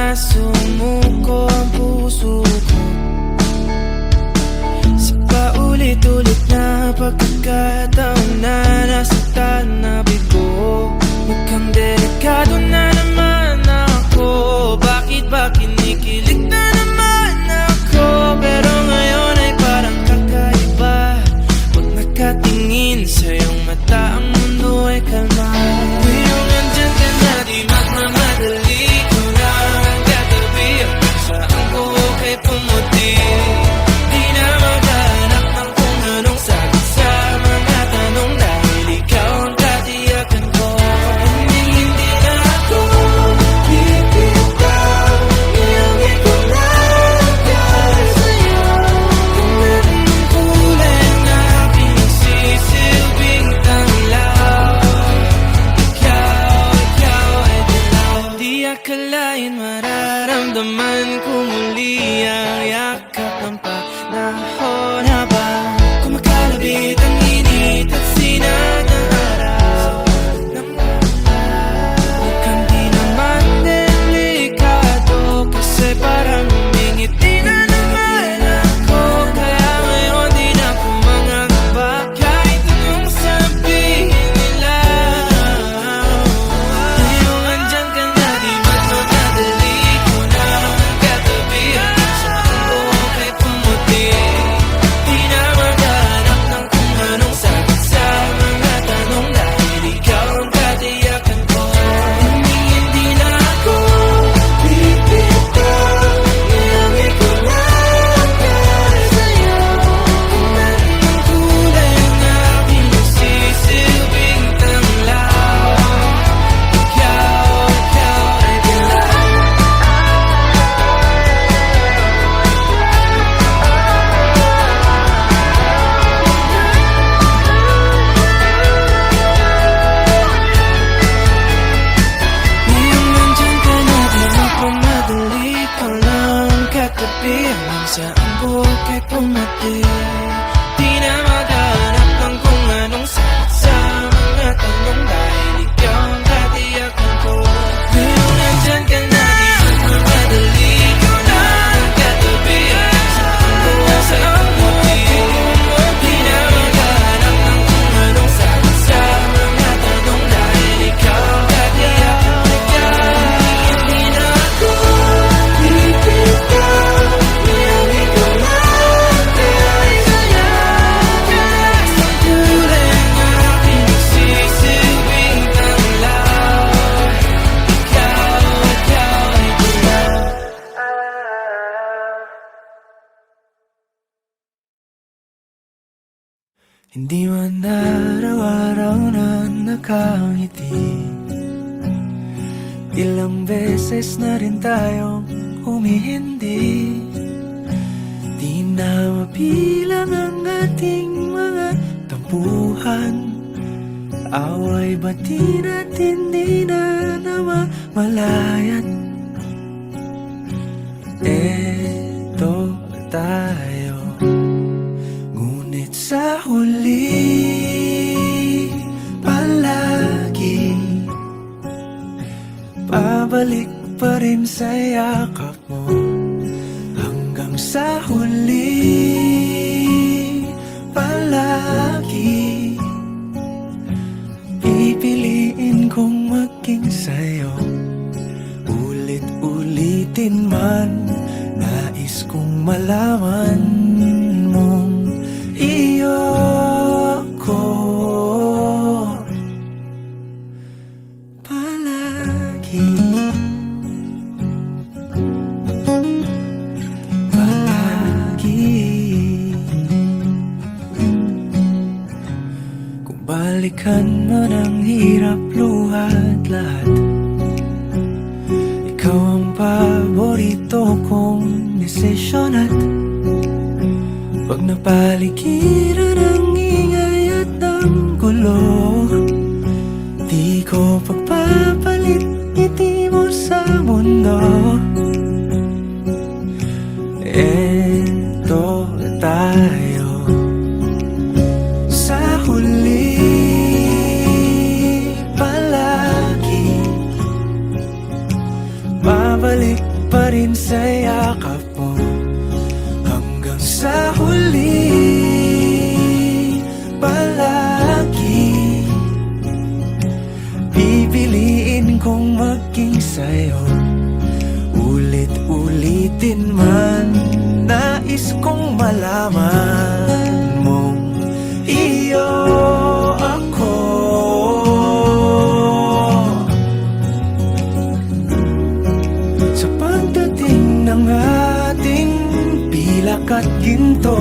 na sumuko ang puso ko sa paulit-ulit na pagkakataon na nasaktan na bigo. Mukhang delikado na naman ako. Bakit ba kinikilig na naman ako? Pero ngayon ay parang kakaiba. Pag nakatingin sa iyong mata, ang mundo ay kalma. Ngayong nandyan ka na, di magmamadali. Ikaw na ang katabi, hanggang saan ko kay pumuti. Di na maghanap ng kung anong sagot sa mga tanong, dahil ikaw ang katiyakan ko. Hindi na ako bibitaw, iyong ikaw na dahil sa'yo. Kung meron ng kulay na aking nagsisilbing tanglaw, ikaw ay dilaw. Di akalain mararamdaman ko muli ang yakap ng panahon habang kumakalabit ang init at sinag ng araw. Mukhang di naman delikado, kasi parang umingiti na naman ako. Kaya ngayon di na ako mangangamba, kahit anong sabihin nila. Ngayong andyan ka na, di magmamadali. Ikaw na ang katabi, hanggang saan ko kay pumuti. Di na maghanap ng kung anong sagot sa mga tanong, dahil ikaw ang katiyakan ko. Hindi na ako bibitaw, iyong ikaw na dahil sa'yo. Kung meron ng kulay na aking nagsisilbing tanglaw, ikaw ay dilaw. Ngayong nandyan ka na, di magmamadali. Ikaw lang ang katabi, hanggang saan bukay pumati. Di na maghanap ng kung anong sagot sa mga tanong, dahil ikaw ang katiyakan ko. Ngayong nandyan ka na, di magmamadali. Ikaw lang ang katabi, hanggang saan bukay pumati. Di na maghanap ng kung anong sagot sa mga tanong, dahil ikaw ang katiyakan ko. Hindi na ako bibitaw, iyong ikaw na dahil sa'yo. Kahit ang kulay ng aking nagsisilbing tanglaw, ikaw ay dilaw. Hindi man araw-araw na nakangiti, ilang beses na rin tayong humihindi. Di na mabilang ang ating mga tampuhan, away bati natin di na namamalayan. Eto tayo, ngunit sa huli palagi pabalik pa rin sa yakap mo. Hanggang sa huli palagi pipiliin kong maging sa'yo. Ulit-ulitin man, nais kong malaman mong iyo ko palagi. Kung balikan man ang hirap, luha at lahat, ikaw ang paborito kong desisyon. At pag napaligiran ang ingay at ang gulo, di ko pagpapalit ngiti mo sa mundo. Eto tayo sa huli palagi, babalik kong maging sa'yo. Ulit-ulitin man, nais kong malaman mong iyo ako. Sa pagdating ng ating pilak at ginto,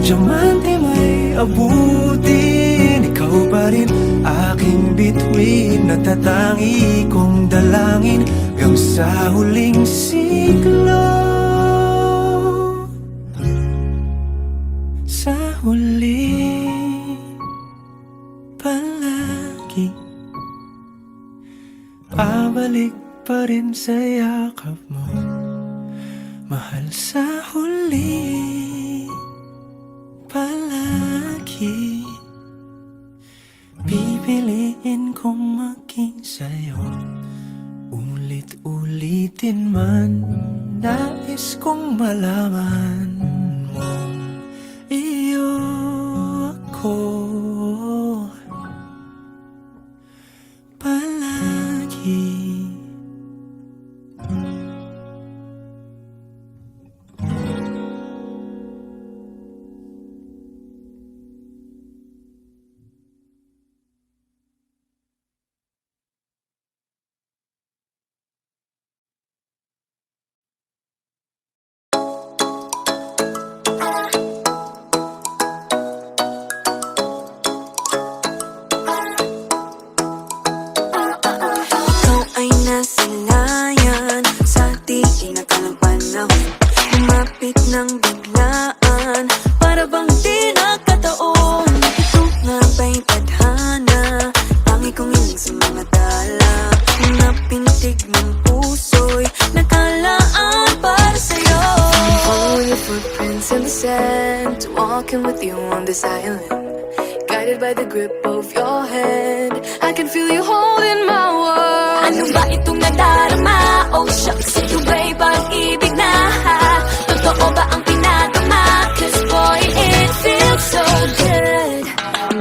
diamante may abutin, ikaw pa rin aking bituin, natatangi kong dalangin hanggang sa huling siglo. Sa huli palagi babalik pa rin sa yakap mo, mahal. Sa huli palagi pipiliin kong maging sa'yo. Ulit-ulitin man, nais kong malaman mong iyo ako palagi. Walking with you on this island, guided by the grip of your hand. I can feel you holding my world. Ano ba itong nadarama? Oh shucks, ito ba'y pag-ibig na? Totoo ba ang pinagama? Cause boy, it feels so good.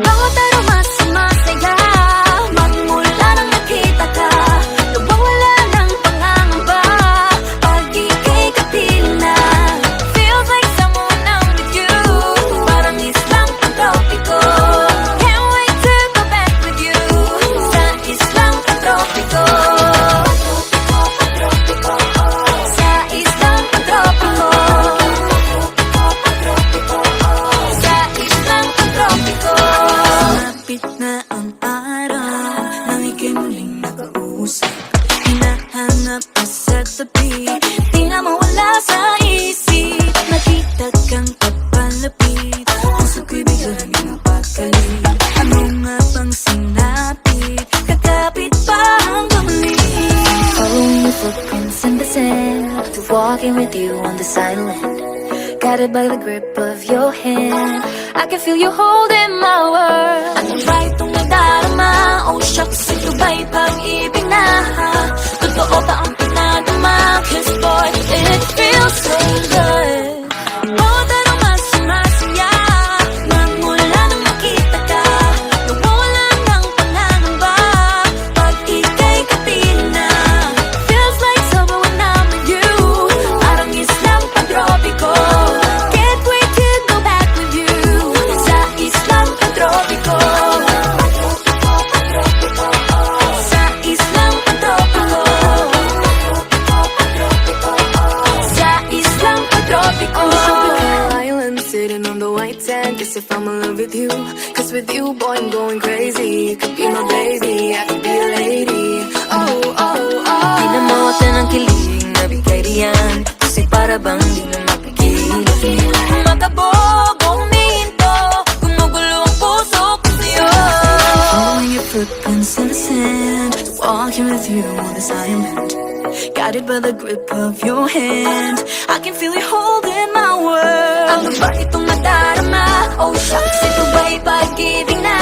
Bawat aroma sumasaya, magmula nang nakita ka, nawawala ng pangangamba pag ika'y kapiling na. Feels like someone I'm with you, parang islang pantropiko. Can't wait to go back with you sa islang pantropiko. Sa islang pantropiko. Sa islang pantropiko. Malapit na ang araw nang ika'y muling nakausap. Hinahanap ka sa tabi, di na mawala sa isip. Nakita kang papalapit, puso ko'y biglang napakalit. Ano nga bang sinapit, kakapit pa ang bumalik. Following your footprints in the sand, to walking with you on this island, guided by the grip of your hand. I can feel you holding my world. Ano ba itong nadarama? Oh shucks, ito ba'y pag-ibig na? Totoo ba ang pinagama? Cause boy, it feels so good. Bawat aroma sumasaya, magmula nang makita ka, nawawala ng pangangamba pag ika'y kapiling na. Feels like summer when I'm with you, parang islang pantropiko. Can't wait to go back with you sa islang pantropiko. Sa islang pantropiko. Sa islang pantropiko. Island sitting on the white sand, guess if I'm in love with you, cause with you boy I'm going crazy. You could be my baby, I could be a lady. Oh, oh, oh. Di na mawata ng kilig, nabigay diyan, kasi para bang di na mapigilan. Makabog, huminto, gumugulo ang puso ko sa'yo. Following your footprints in the sand, walking with you on this island, guided by the grip of your hand. I can feel you holding my world. Ano ba itong nadarama? Oh shucks, ito ba'y pag-ibig na?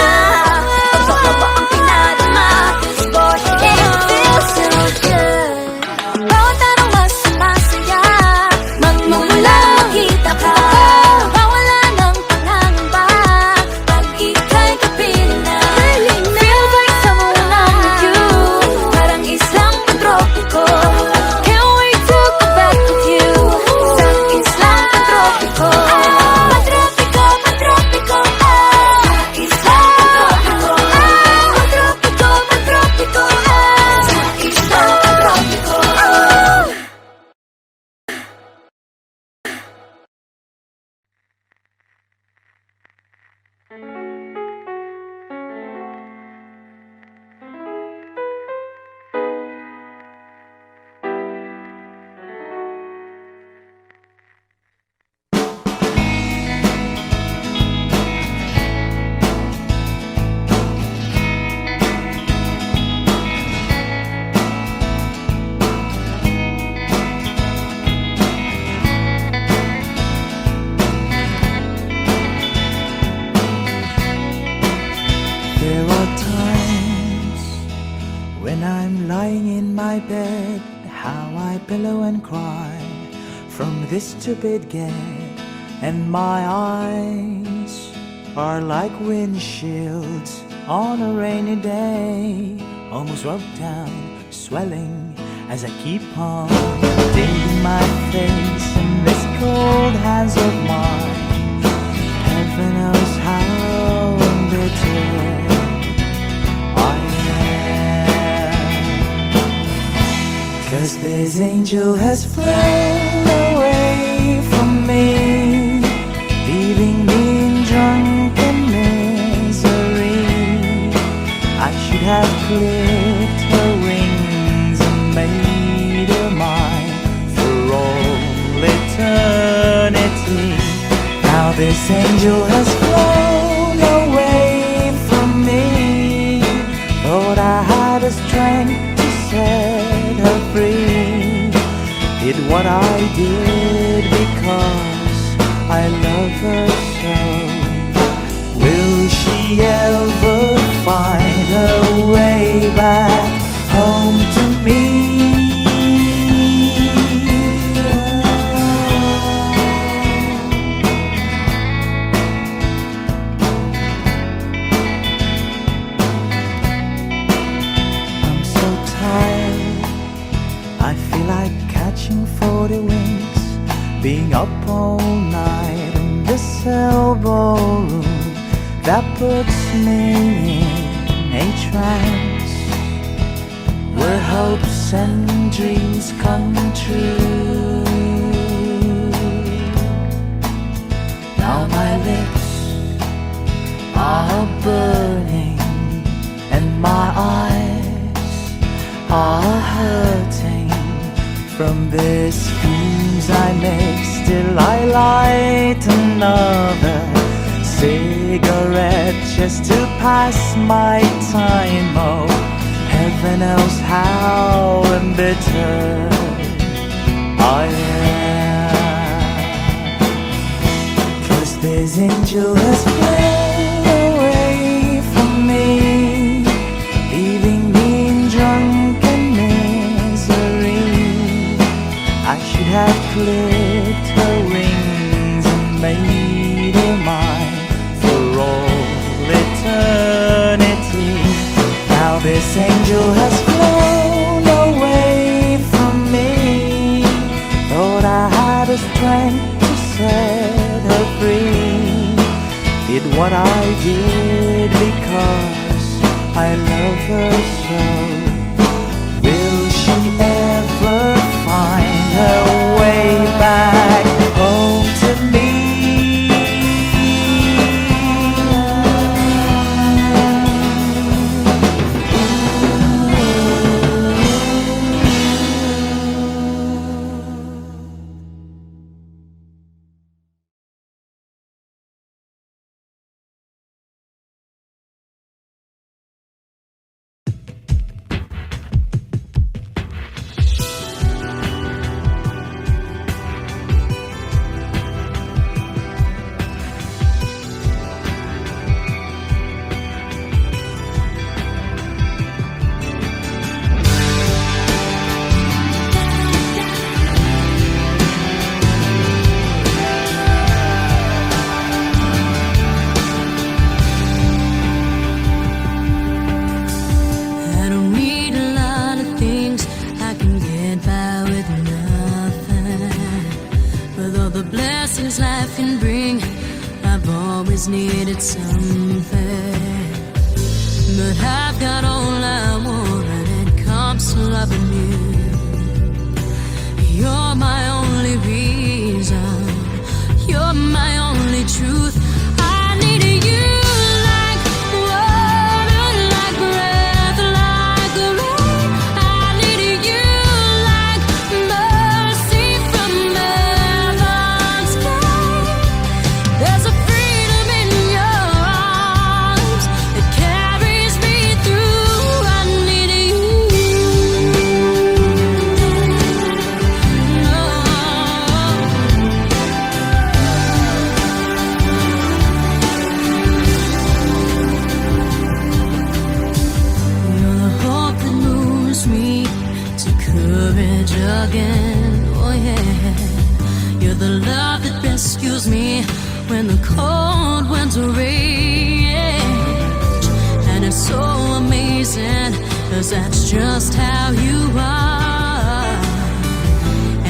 Totoo ba ang pinadama? Cause boy, it feels so good. Bawat aroma sumasaya, magmumula makita ka, nawawala ng pangangamba pag ika'y kapiling na. Feels like someone I'm with you, my bed, how I pillow and cry from this stupid gate, and my eyes are like windshields on a rainy day, almost rubbed down, swelling as I keep on digging my face in this cold hands of mine. Heaven knows how bitter I am, 'cause this angel has flown away from me, leaving me in drunken misery. I should have clipped her wings and made her mine for all eternity. Now this angel has flown away from me. Thought I had the strength to set her free. Did what I did because I love her so. Will she ever find her way back home to me? I'm so tired, I feel like catching 40 wings, being up all night in this elbow room that puts me in a trance, where hopes and dreams come true. Now my lips are burning and my eyes are hurting from these fumes I make. Still I light another cigarette just to pass my time. Oh, heaven knows how embittered I am, 'cause this angel has flown away from me, leaving me in drunken misery. I should have clipped her wings and made her mine for all eternity. Now this angel has flown away from me. Thought I had the strength to set her free. Did what I did because I love her so. Will she ever find her way back home to me? Life can bring, I've always needed something, but I've got all I want and it comes to loving you. You're my only reason, you're my only truth. I need you like water, like breath, like rain. I need you like mercy from heaven's gate. There's a freedom in your arms that carries me through. I need you. again. Oh yeah, you're the love that rescues me when the cold winter rage. And it's so amazing, 'cause that's just how you are.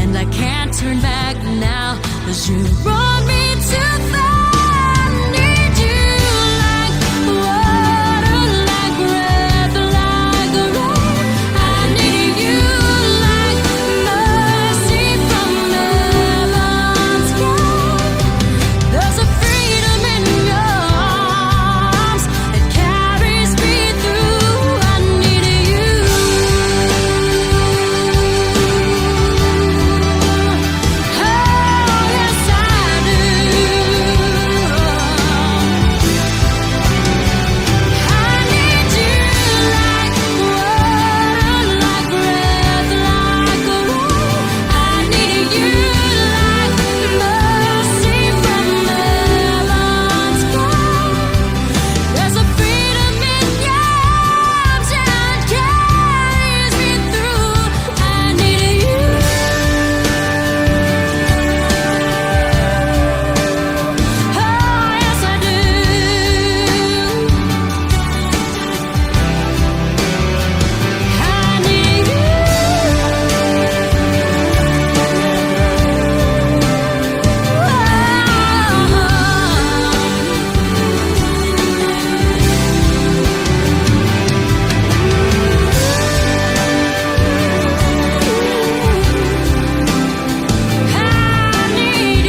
And I can't turn back now, 'cause you brought me to the need you like water, like breath, like rain. I need you like mercy from heaven's sky. There's a freedom in your arms that carries me through. I need you. Oh, yes, I do. I need you like water, like breath, like rain. I need you like mercy from heaven's sky. There's a freedom in your arms that carries me through. I need you. Oh, yes, I do. I need you. I need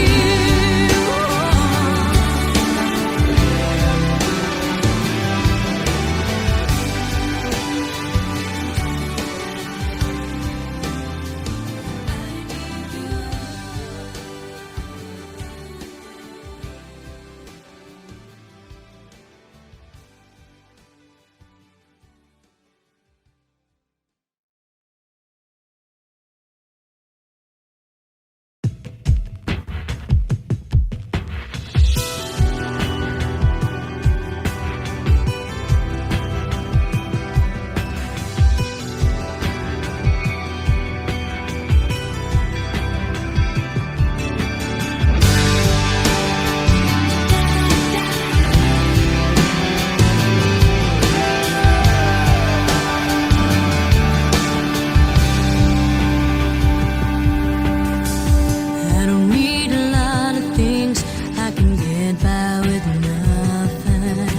I don't need a lot of things, I can get by with nothing.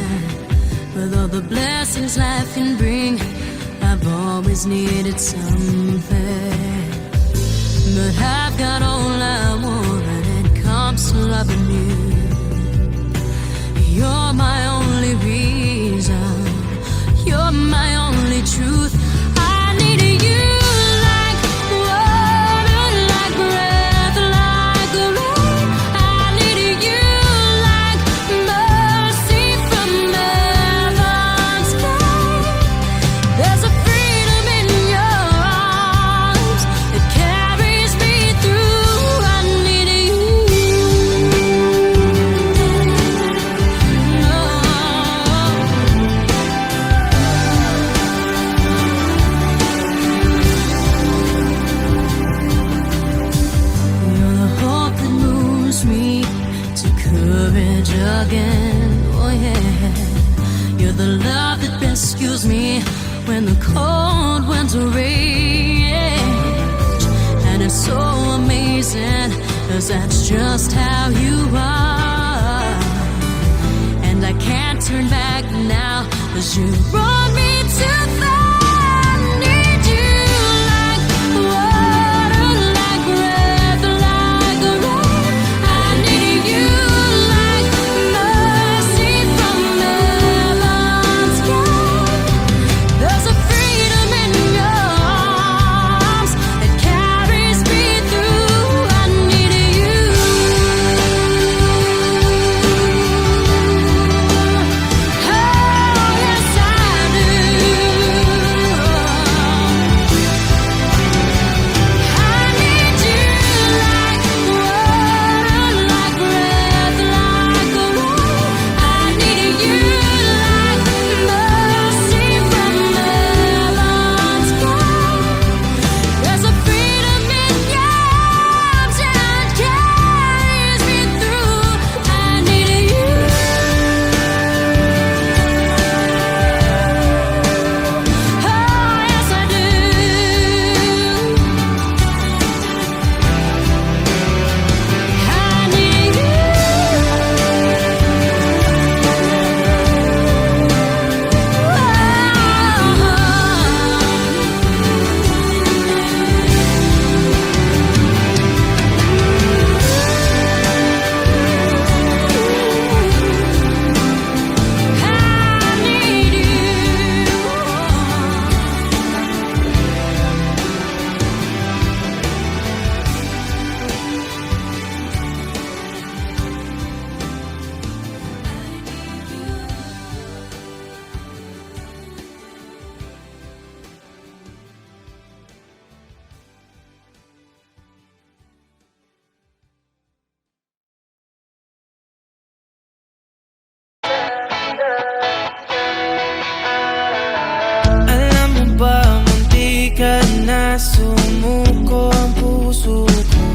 With all the blessings life can bring, I've always needed something. But I've got all I want, and it comes to loving you. You're my only reason, you're my only truth. I need you like water, like breath, like rain. I need you like mercy from heaven's sky. There's a freedom in your arms that carries me through. I need you. No. You're the hope that moves me to courage again. Oh yeah, you're the love that rescues me when the cold winter rage. And it's so amazing, 'cause that's just how you are. And I can't turn back now, 'cause you brought me to the need you like water, like breath, like rain. I need you like mercy from heaven's sky. There's a freedom in your arms that carries me through. I need you. Oh, yes, I na sumuko ang puso ko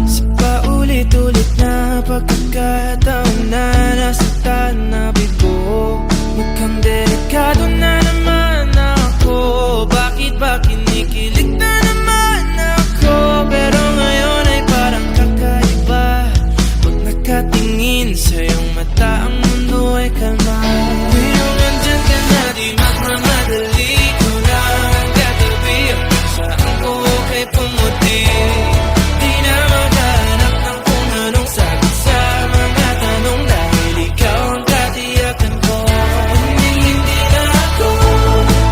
sa paulit-ulit na pagkakataon na nasaktan na bigo. Mukhang delikado na naman ako. Bakit ba kinikilig na naman ako? Pero ngayon ay parang kakaiba. Pag nakatingin sa iyong mata, ang mundo ay kalma. Ngayong nandyan ka na, di magmamadali ko lang ang katabi. Saan ko kay pumuti? Di na maghanap ng kung anong sagot sa mga tanong, dahil ikaw ang katiyakan ko. Hindi na ako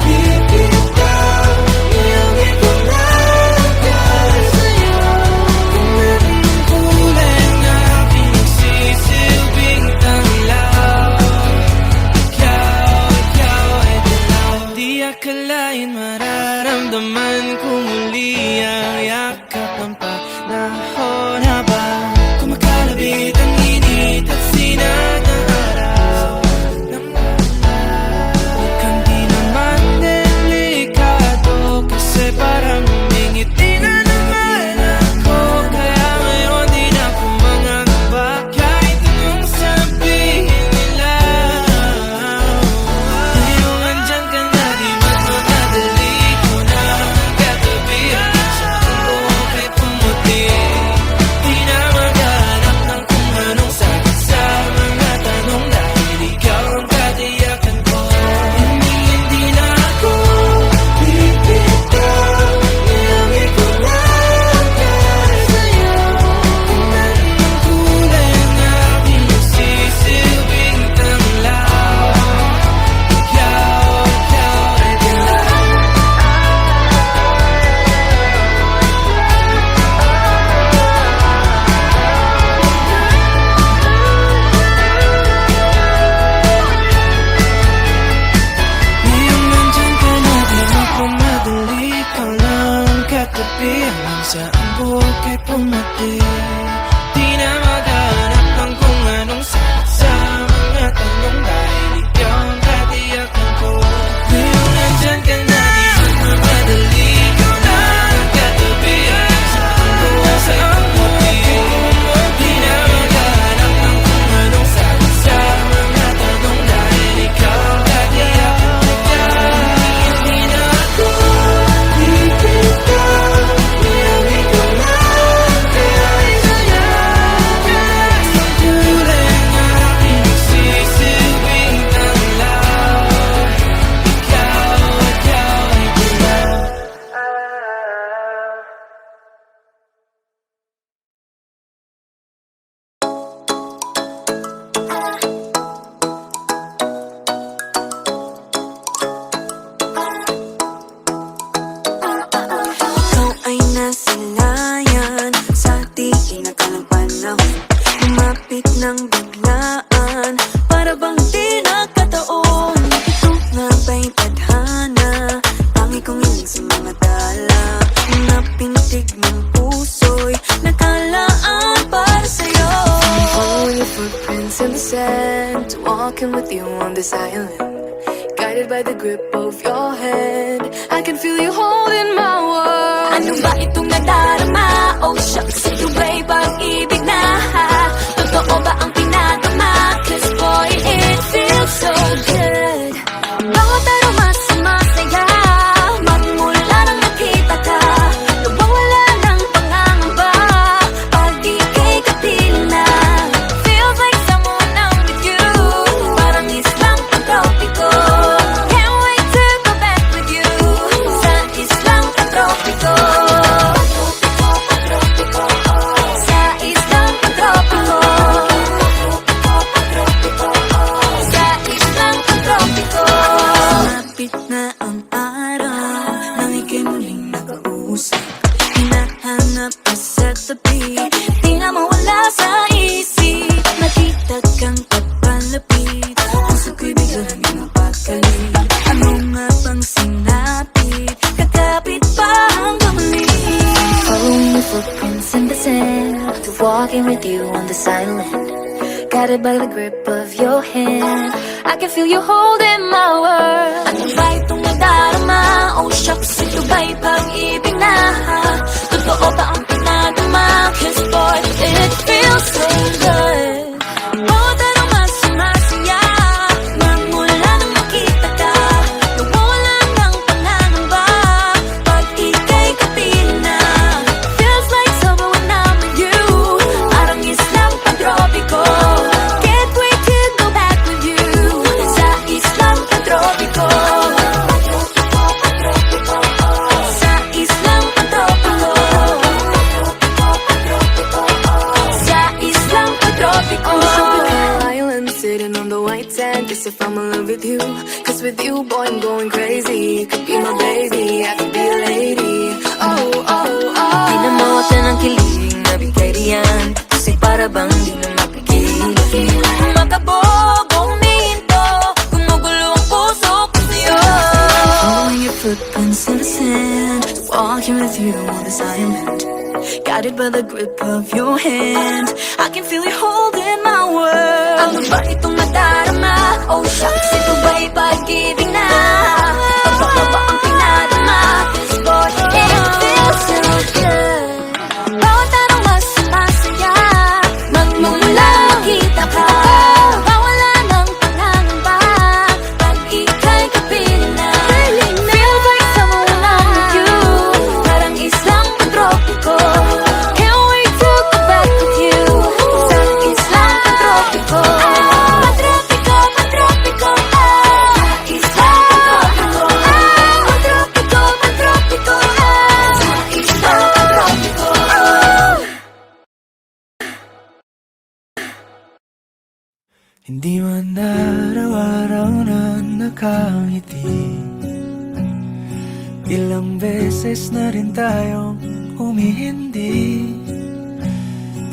bibitaw. Ngayong ikaw na dahil sa'yo. Kung anong kulay ang aking nagsisilbing tanglaw, ikaw ay dilaw. Di akalain mararamdaman ko muli ang yakap ng panahon habang kumakalabit ang init at sinag ng araw ng wala. Mukhang di naman delikado kasi parang humingiti na naman ako. Kaya ngayon di na ako mangangamba kahit anong sabihin nila. Ngayong andyan ka na, di magmamadali ko na ang katabi. Saan ko kay pumuti? Di na maghanap ng kung anong sagot sa mga tanong, dahil ikaw ang katiyakan ko. Hindi na ako bibitaw. Ngayong ikaw na dahil sa'yo. Kung anong kulay ang aking nagsisilbing tanglaw, ikaw ay dilaw. Ngayong nandyan ka na, di magmamadali ka lang katabi. Hanggang saan buhok ay pumati. Di na maghanap ng kung anong sagot sa mga tanong, dahil ikaw ang katiyakan ko. Ngayong nandyan ka na, di magmamadali ka lang katabi. Hanggang saan buhok ay pumati. Di na maghanap ng kung anong sagot sa mga tanong, dahil ikaw ang katiyakan ko. Hindi na ako bibitaw. Ngayong ikaw na dahil sa'yo. Ang kulay ang aking nagsisilbing tanglaw, ikaw ay dilaw. Ikaw ay nasilayan sa tingin na kalang panahon. Lumapit ng biglaan, para bang di nakataon. Ito nga ba'y tadhana? Tangi kong hiling sa mga tala. Napintig ng puso'y nakalaan para sa'yo. Following your footprints in the sand, walking with you on this island. Guided by the grip of your hand, I can feel you holding my world. Ano ba itong nadarama? Oh shucks, ito ba'y pag-ibig na? Totoo ba ang pinagama? 'Cause boy, it feels so good. Bawat aroma sumasaya, magmula nang nakita ka. Nawawala ng pangangamba pag ika'y kapiling na. Feels like someone I'm with you, parang islang pantropiko. Can't wait to go back with you sa islang pantropiko. Sa islang pantropiko. Sa islang pantropiko. Malapit na ang araw nang ika'y muling nakausap. Hinahanap ka sa tabi, di na mawala sa isip. Nakita kang papalapit, puso ko'y biglang napakalit. Ano nga bang sinapit? Kakapit pa hanggang muli. Following your footprints in the sand, to walking with you on this island. Guided by the grip of your hand, I can feel you holding my world. Ano ba itong nadarama? Oh shucks, ito ba'y pag-ibig na? Totoo ba ang pinadama? 'Cause boy, it feels so good. Bawat araw mas sumasaya magmula nang makita ka. Nawawala ng pangangamba pag ika'y kapiling na. Feels like summer when I'm with you. Parang islang pagtropiko. Can't wait to go back with you. Sa islang pagtropiko. Sa islang pagtropiko. Sa islang pagtropiko. On the tropical island, sitting on the white sand. Guess if I'm in love with you, 'cause with you, boy, I'm going crazy. Could be my baby, I could be a lady. Oh, oh, oh. Di na mawala ng kilig na bigay riyan. Kasi para bang di na mapigil. Makabog, huminto. Gumugulo ang puso ko sa'yo. Following your footprints in the sand, walking with you on this island, guided by the grip of your hand. I can feel you holding my world. Ano ba itong nadarama? Oh shucks, ito ba'y pag-ibig na? Paano ba ang pinadama? This boy, it feels so good. Bawat araw mas sumasaya magmumula makita ka. Mawala ng pangangamba pag ika'y kapiling na. Feels like summer when I'm with you. Parang islang pagtropiko. Can't wait to go back with you. Sa islang pagtropiko. Pagtropiko, pagtropiko. Sa islang pagtropiko. Pagtropiko, pagtropiko. Sa islang pagtropiko. Hindi man araw-araw na nakangiti. Ilang beses na rin tayong humihindi.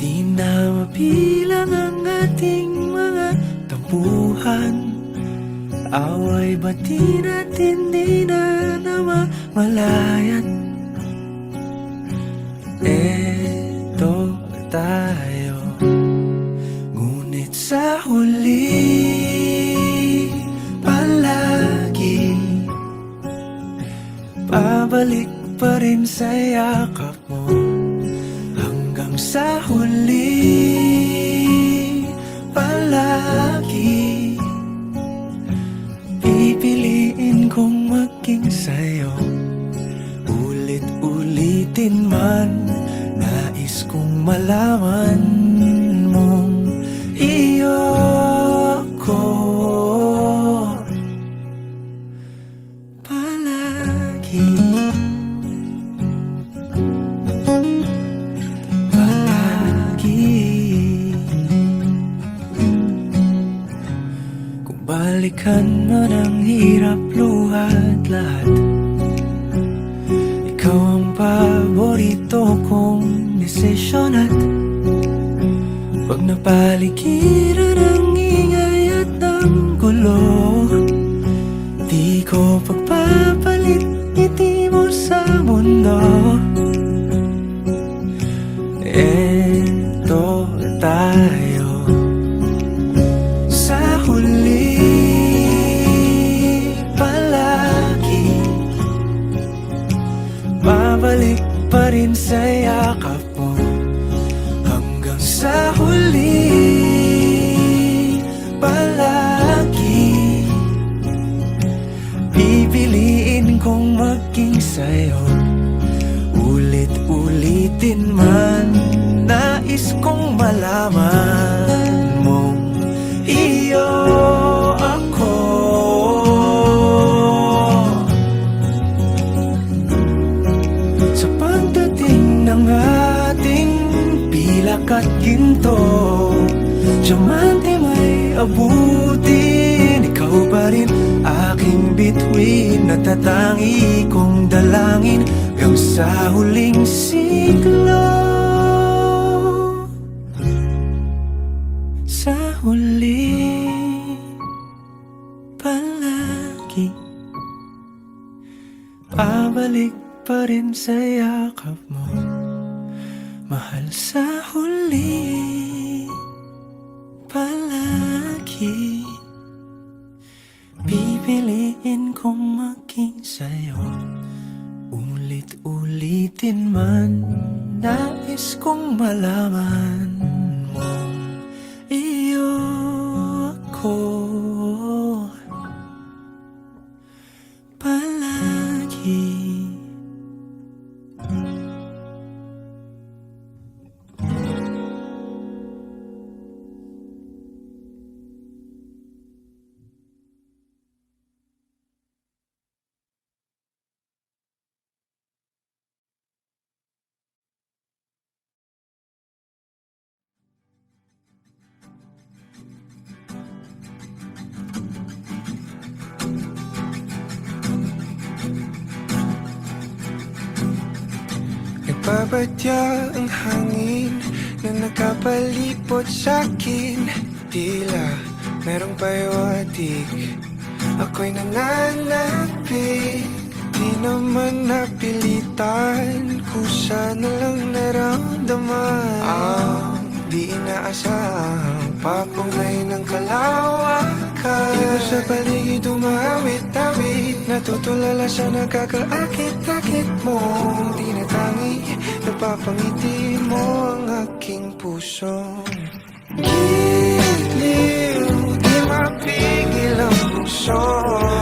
Di na mabilang ang ating mga tampuhan. Away bati natin di na namamalayan. Eto tayo, ngunit sa huli palagi pabalik pa rin sa yakap mo. Hanggang sa huli palagi pipiliin kong maging sa'yo. Ulit-ulitin man, nais kong malaman mong iyo ko palagi. Palagi. Kung balikan man ang hirap, luhat lahat, ikaw ang paborito kong desisyon. At pag napaligiran ang ingay at ang gulo, di ko pagpapalit ngiti mo sa mundo. Eto tayo sa huli palagi, babalik pa rin sa yakap mo. Hanggang sa huli palagi pipiliin kong maging sa'yo. Ulit-ulitin man, nais kong malaman mong iyo ako. Sa pagdating ng ating pilak at ginto, diamante may abutin. Ikaw pa rin aking bituin, natatangi kong dalangin hanggang sa huling siglo. Sa huli palagi pabalik pa rin sa yakap mo, mahal. Sa huli palagi pipiliin Pipiliin kong maging sa'yo. Ulit-ulitin man, nais kong malaman mong iyo ako palagi. Nagbabatya ang hangin na nakapalipot sa'kin. Tila merong pahiwatig, ako'y nananapig. Di naman napilitan, kusa na lang naramdaman ang di inaasahang papungay ng kalawakan. Iba sa paligid umawit-awit, natutulala sa nakakaakit-akit mo. Tinatangi, napapangiti mo ang aking puso. Giliw, di mapigil ang puso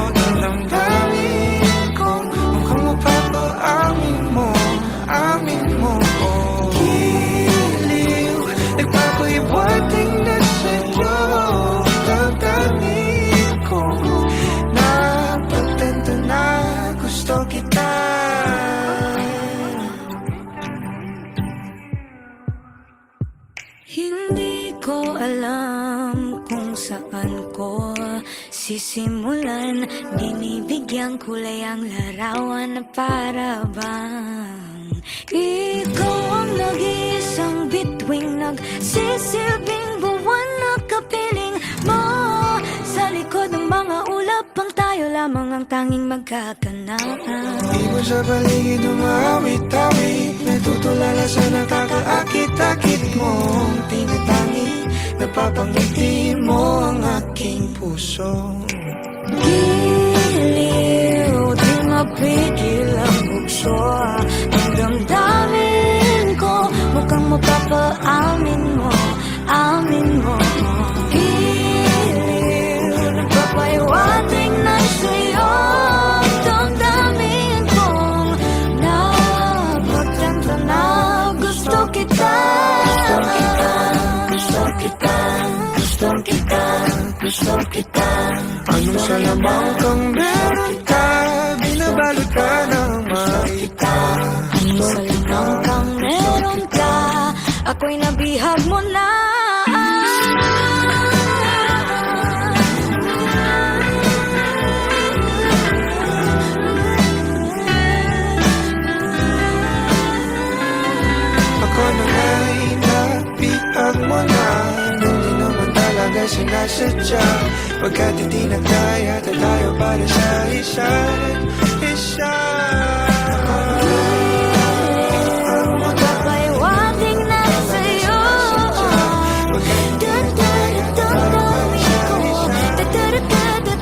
ng damdamin ko. Mukhang mapapaamin mo, amin mo. Giliw, nagpapahiwatig na sa'yo damdamin ko. Napagtanto na gusto kita. Hindi ko alam kung saan ko sisimulan. Binibigyan kulay ang larawan na para bang ikaw ang nag-iisang bituing, nagsisilbing buwan na kapiling mo. Sa likod ng mga ulap pang tayo lamang ang tanging magkakanaan. Di mo sa paligid umawit-awit, natutulala sa nakakaakit-akit mo. Tinatangi, napapangiti mo ang aking puso. Giliw, di mapigil ang bugso ng damdamin ko. Mukhang mapapaamin mo, amin mo. Giliw, nagpapahiwatig na sa'yo damdamin kong napagtanto na gusto kita. Gusto kita, gusto kita, gusto kita. Anong salamang kang meron ka, binabalot ka ng makita. Anong salamang kang meron ka, ako'y nabihag mo na. Ako na nga'y napihag mo na, hindi naman talaga sinasadya. Pagkat hindi nagkaya tayo para sa isa't isa. Magpapahiwatig na sa'yo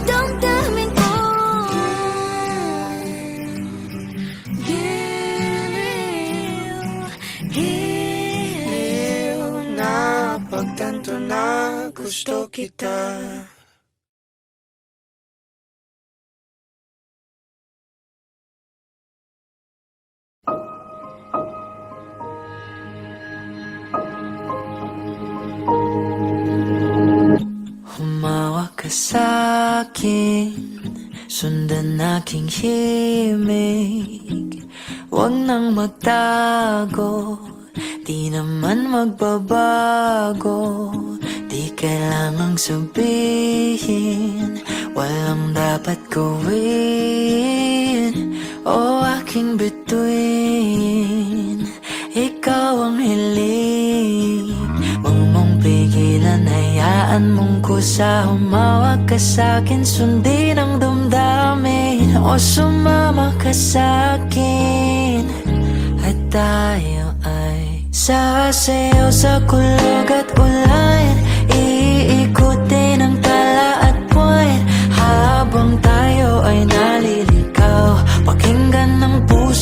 damdamin ko. Giliw, giliw, Napagtanto na gusto kita. Humawak ka sa'kin, sundan aking himig. Huwag nang magtago, di naman magbabago. Di kailangang sabihin, walang dapat gawin. O aking bituin, ikaw ang hiling. Huwag mong pigilan, hayaan mong kusa. Humawak ka sa'kin, sundin ang damdamin. O sumama ka sa'kin, at tayo ay sasayaw sa kulog at ulan. Iikutin ang tala at buwan, habang tayo ay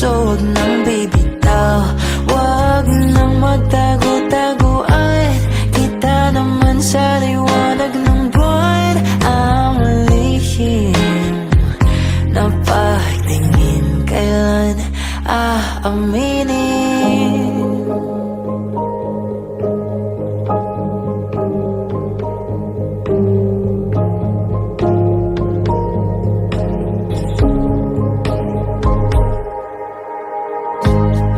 puso, wag nang bibitaw. Wag nang magtago-taguan, kita naman sa liwanag ng buwan. Ang lihim na pagtingin, kailan aaminin?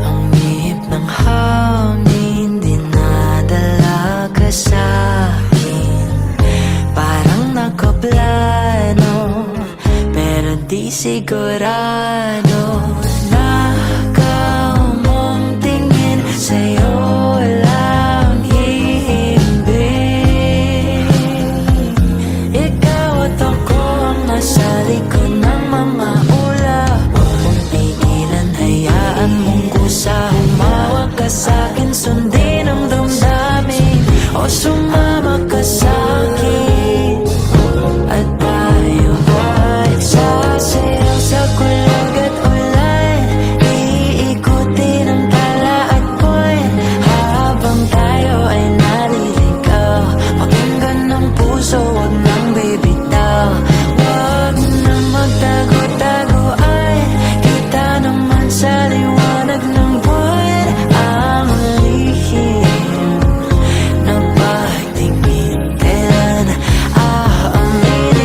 Ang ihip ng hangin dinadala ka sa'kin, parang nakaplano pero di sigurado. Nakaw mong tingin, sa'yo lang hihimbing. Ikaw at ako ang nasa likod ng mga ulap. Huwag mong pigilan, hayaan mong kusa. Humawak ka sa'kin, sundin ang damdamin, o sumama ka sa'kin. At tayo ay sasayaw sa kulog at ulan, iikutin ang tala at buwan, habang tayo ay naliligaw. Pakinggan ng puso, wag nang bibitaw. Wag nang magtago-taguan, kita naman sa liwanag ng buwan. Ang lihim na pagtingin, kailan aaminin?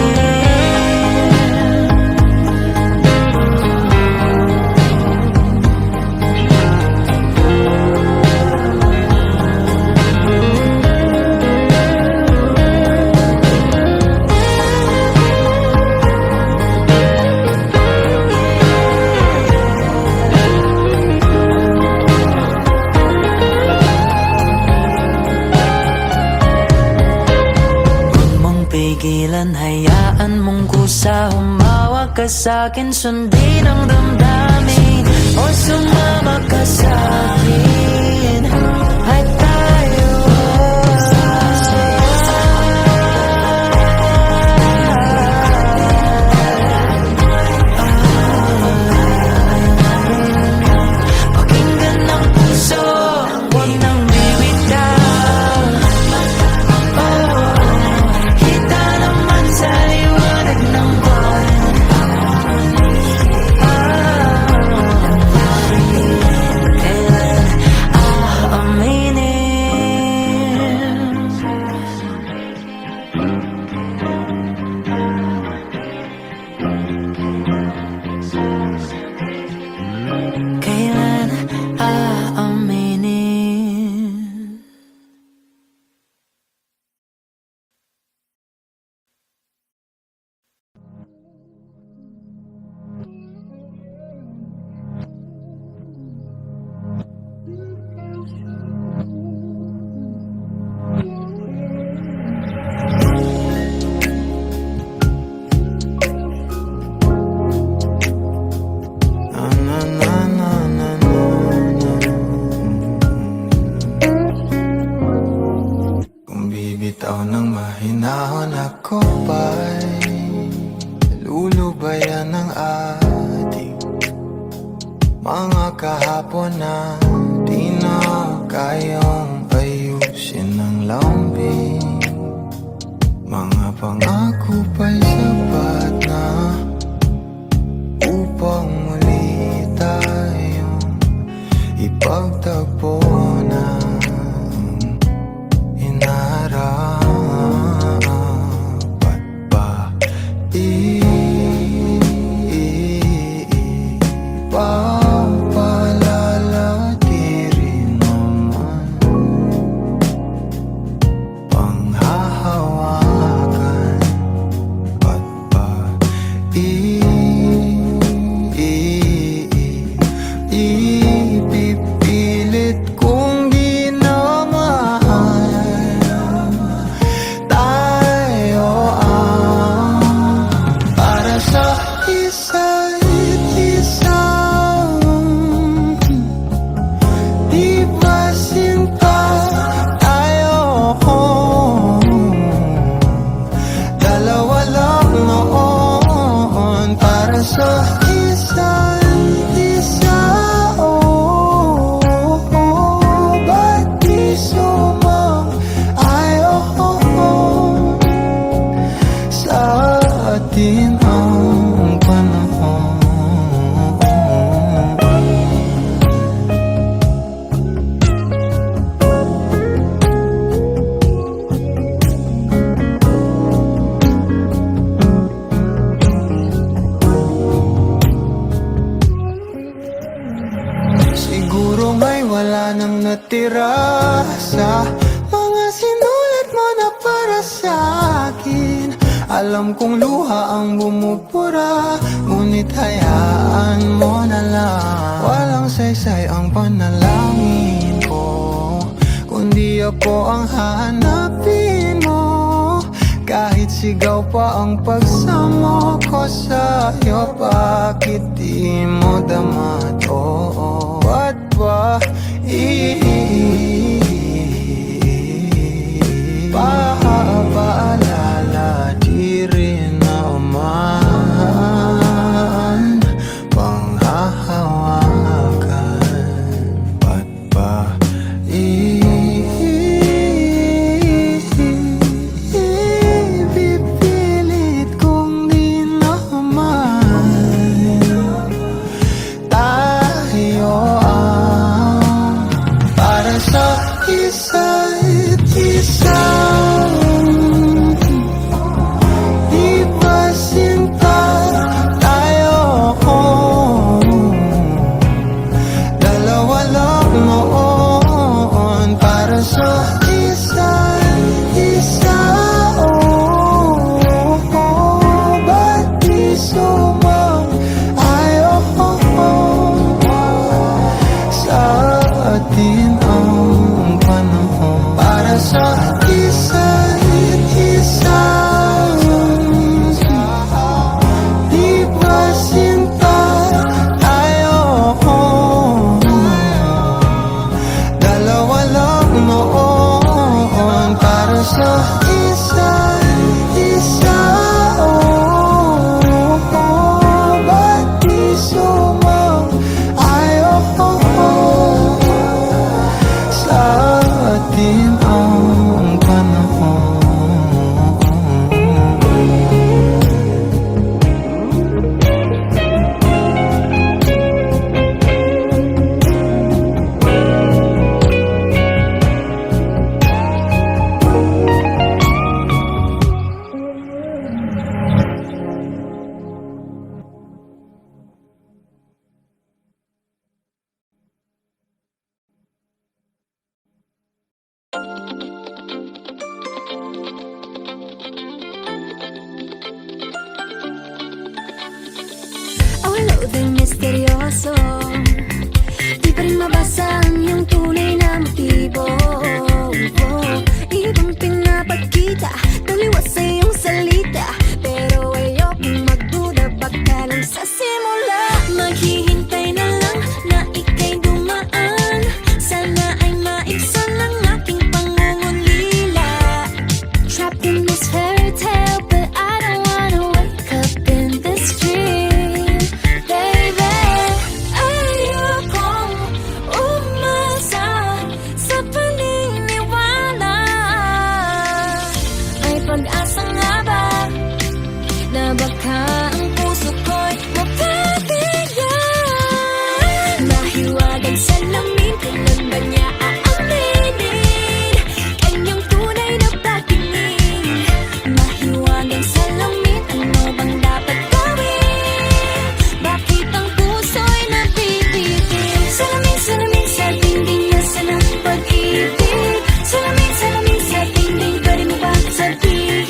Huwag mong pigilan, hayaan mong kusa. Humawak ka sa'kin, sundin ang damdamin, o sumama ka sa'kin. At tayo pakinggan ng puso, wag nang bibitaw. Kita naman sa liwanag ng buwan. Kailan aaminin? Kailan aaminin? Kung bibitaw ng mahinahon, ako ba'y lulubayan ng ating mga kahapon na di na kayang ayusin ng lambing? Mga pangako ba'y sapat na upang muli tayong ipagtagpo na inarapat ba? Ipapalala di rin naman panghahawakan. Ba't ba ipipilit kong ginamahal? Tayo para sa isa't isa. Di ba sinta tayo? Dalawa lang noon para sa isa't isa. ang panahon. Siguro nga'y wala nang natira sa mga sinulat mo na para sa akin. Alam kong luha ang bumubura, ngunit hayaan mo na lang. Walang saysay ang panalangin ko, kundi ako ang hahanapin mo. Kahit sigaw pa ang pagsamo ko sa'yo, bakit di mo dama to? Ba't ba paalala di rin naman panghahawakan? Ba't ba pipilit kong di naman tayo ang para sa isa't isa? Di ba sinta tayo? Dalawa lang noon para sa isa't isa. Ba't di sumang-ayon sa atin ang panahon para sa isa't isa? Di ba sinta tayo? Dalawa lang noon para sa isa't isa. Ba't di sumang-ayon sa atin ang panahon? Ang loading misteryoso, di pa rin mabasa ang iyong tunay na motibo. Ibang pinapagkita, taliwas sa iyong salita, pero ayokong magduda, baka lang sa simula. Maghihintay na lang na ika'y dumaan, sana ay maibsan ang aking pangungulila. Trapped in this fairy tale, but I don't wanna wake up in this dream, baby. Ayokong umasa sa paniniwala. May pag-asa nga ba na baka ang puso ko'y mapabigyan? Mahiwagang salamin, kailan ba niya aaminin kanyang tunay na pagtingin? Mahiwagang salamin, ano bang dapat gawin? Bakit ang puso'y napipitin? Salamin, salamin sa dingding, nasa ng pag-ibig. Salamin, salamin sa dingding, pwede mo ba sabihin?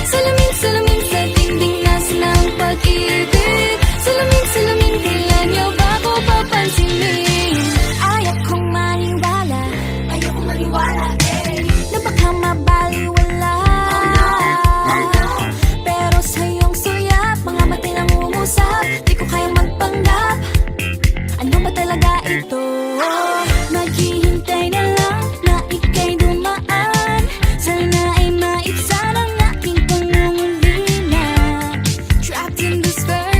Salamin, salamin sa dingding, nasa ng pag-ibig. Salamin, salamin, kailan niyo ba ko papansinin? Ayokong maniwala, na baka mabaliwala. Pero sa iyong suyap, mga mati lang umusap, di ko kayang magpanggap. Ano ba talaga ito? Maghihintay na lang na ika'y dumaan, sana ay maibsan ang aking pangungulila. Trapped in this fairy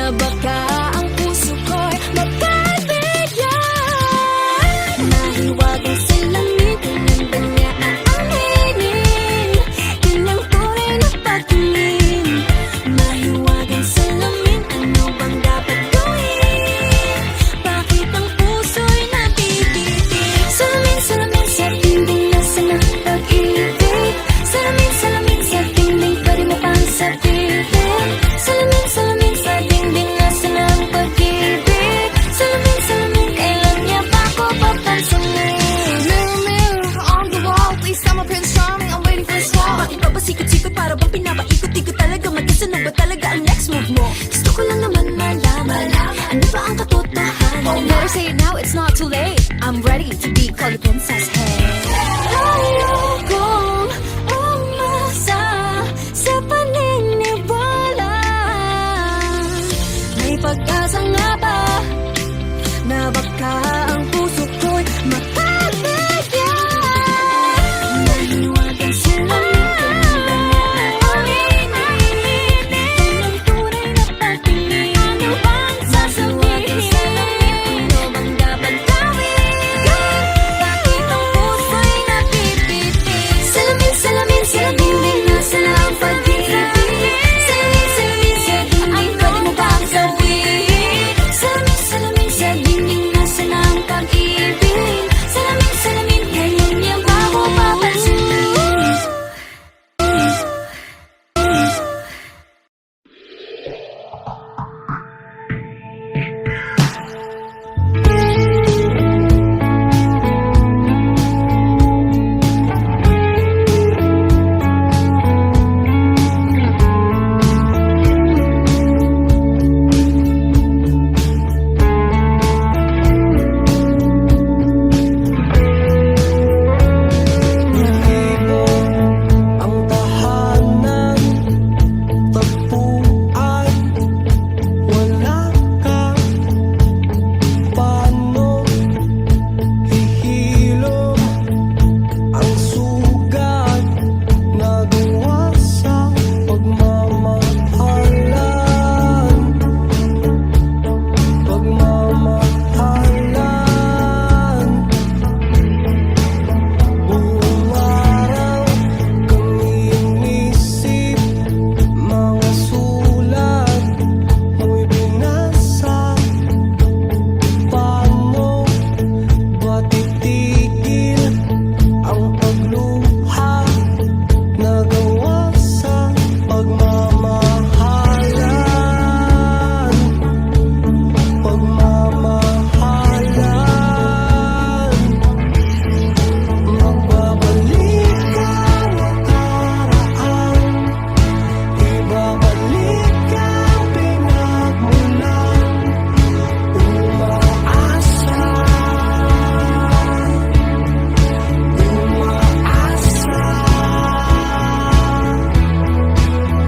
na baka ang puso ko'y mapagbigyan. Mahiwagang salamin, tinanda niya aaminin. Yun ang tunay na pagtingin. Mahiwagang salamin, ano bang dapat gawin? Bakit ang puso'y nabibitin? Salamin, salamin sa dingding, nasa na pag-ibig. Salamin, salamin sa dingding, pwede mo pang sabihin. Salamin, salamin sa dingding, nasa na ang pag-ibig. Salamin, salamin, kailan niya ba ako papansinin? Mirror, mirror on the wall, please tell my Prince Charming I'm waiting for his call. Bakit ba pasikot-sikot para bang pinapaikot-ikot talaga? Mag-isa na ba talaga ang next move mo? Gusto ko lang naman malaman, ano ba ang katotohanan? Oh, better say it now, it's not too late. I'm ready to be called a princess, hey. Ayokong umasa sa paniniwala. May pag-asa nga ba na baka ang puso ko'y mapagbigyan? Mahiwagang salamin, tinanda niya aaminin. Ito ang tunay na pagtingin. Ano bang sasabihin? Ano bang dapat gawin? Bakit ang puso'y nabibitin? Salamin, salamin sa dingding, nasa na ang pag-ibig. Salamin, salamin sa dingding, pwede mo bang sabihin? Salamin, salamin sa dingding, nasa na ang pag-ibig. Salamin, salamin, kailan niya ba ako papansinin? Ang tahanan, tagpuan, wala ka. Paano hihilom ang sugat na gawa sa pagmamahalan? Pagmamahalan. Buong araw kami inisip, mga sulat mo'y binasa. Paano ba titigil ang pagluha na gawa sa pagmamahalan? Pagmamahalan. Magbabalik ka nakaraan, ibabalik ka pinagmulan. Umaasa, umaasa.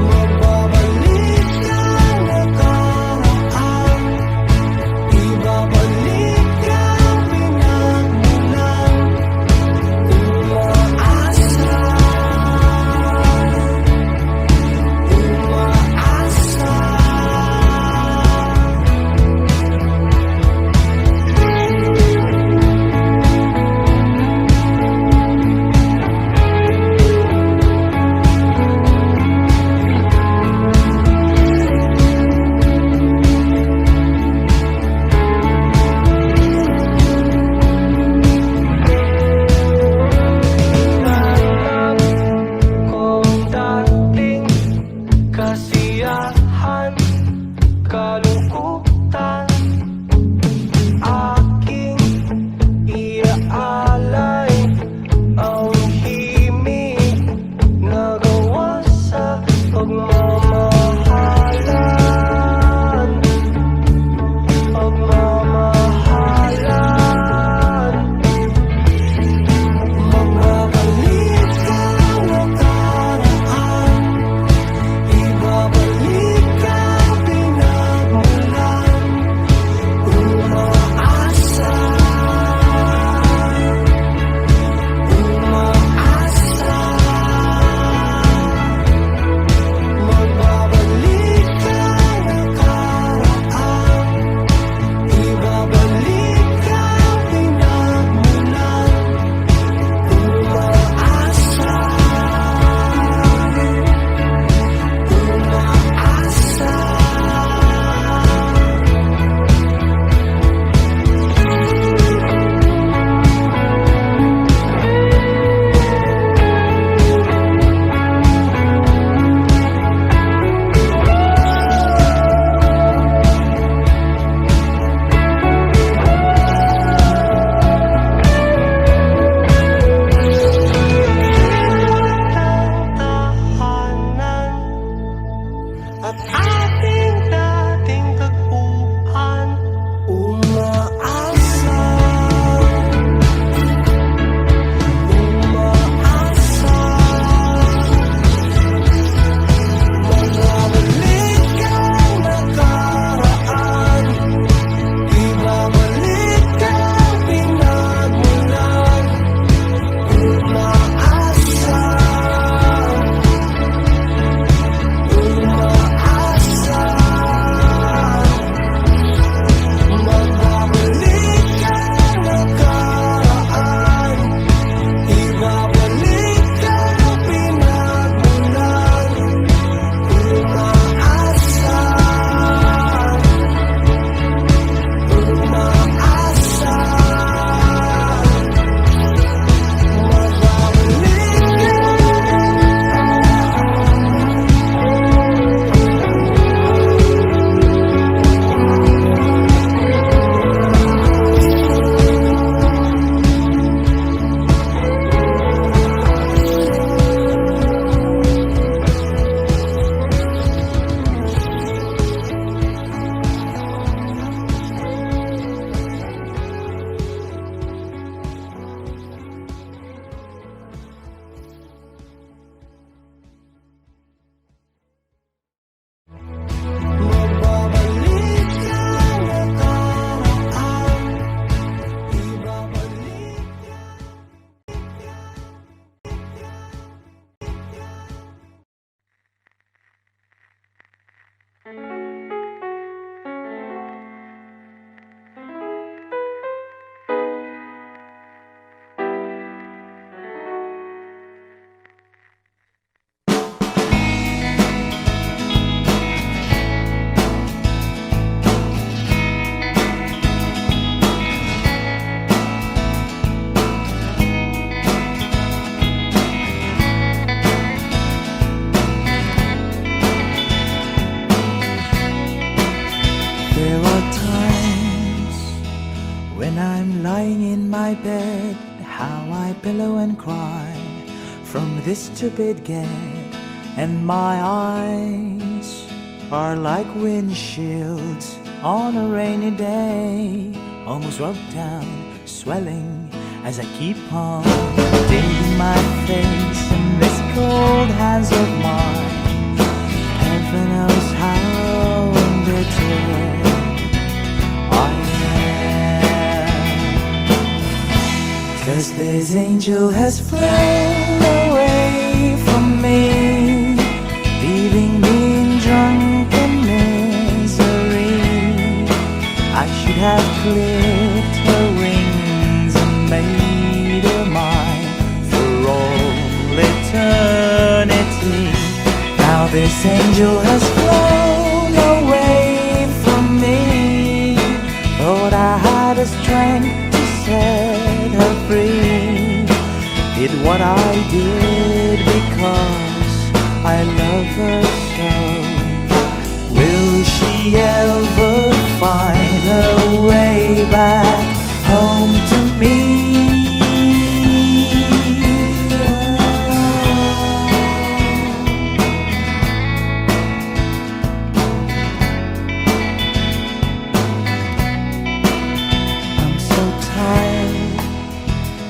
Magbabalik ka nakaraan, ibabalik ka pinagmulan. Umaasa, umaasa. Kung dating kasiyahan, kalungkutan, aking iaalay ang himig na gawa sa pagmamahalan. Pagmamahalan. Magbabalik ka nakaraan, ibabalik ka pinagmulan. Umaasa, umaasa. Magbabalik at ating dating tagpuan. Umaasa, umaasa, magbabalik ang nakaraan, ibabalik ang pinagmulan. Umaasa, umaasa, magbabalik ang nakaraan, ibabalik ang pinagmulan. Umaasa, umaasa, magbabalik ang nakaraan, ibabalik. There are times when I'm lying in my bed, how I pillow and cry from this stupid gag, and my eyes are like windshields on a rainy day, almost rubbed down, swelling as I keep on digging my face in this cold hands of mine. Heaven knows how bitter I am, 'cause this angel has flown away from me, leaving me in drunken misery. I should have clipped her wings and made her mine for all eternity. Now this angel has flown away from me. Thought I had the strength to set her free. Did what I did because I love her so. Will she ever find her way back home to me? I'm so tired,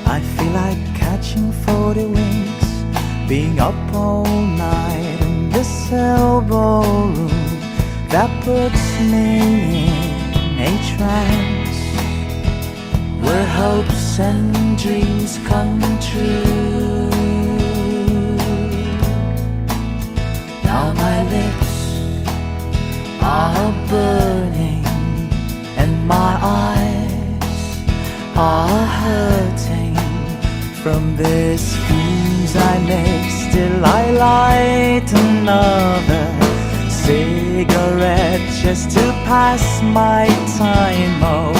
I feel like catching 40 winks, being up all night in this elbow room that puts me in a trance, where hopes and dreams come true. Now my lips are burning and my eyes are hurting from the schemes I make. Still I light another cigarette just to pass my time. Oh,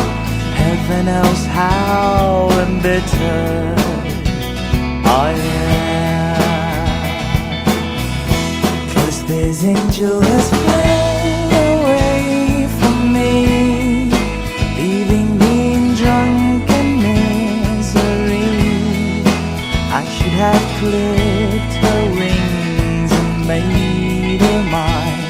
heaven knows how embittered I am, 'cause this angel has flown away from me, leaving me in drunken misery. I should have clipped her wings and made her mine